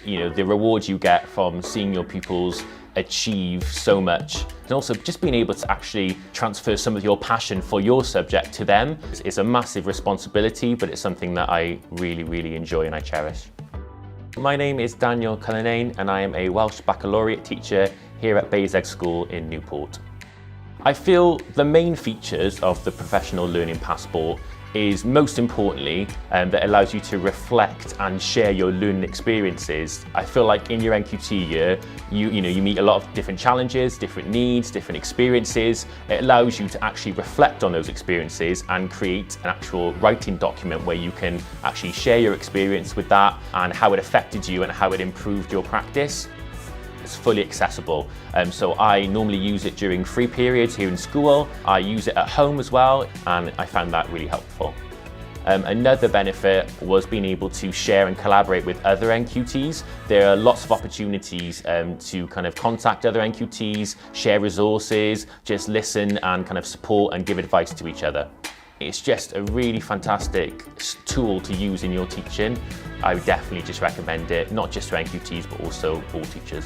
the rewards you get from seeing your pupils achieve so much, and also just being able to actually transfer some of your passion for your subject to them is a massive responsibility, but it's something that I really enjoy and I cherish. My name is Daniel Cullinane and I am a Welsh baccalaureate teacher here at Dysgu School in Newport. I feel the main features of the professional learning passport is most importantly that allows you to reflect and share your learning experiences. I feel like in your NQT year, you meet a lot of different challenges, different needs, different experiences. It allows you to actually reflect on those experiences and create an actual writing document where you can actually share your experience with that and how it affected you and how it improved your practice. It's fully accessible, so I normally use it during free periods here in school. I use it at home as well, and I found that really helpful. Another benefit was being able to share and collaborate with other NQTs. There are lots of opportunities to kind of contact other NQTs, share resources, just listen and kind of support and give advice to each other. It's just a really fantastic tool to use in your teaching. I would definitely just recommend it, not just to NQTs, but also all teachers.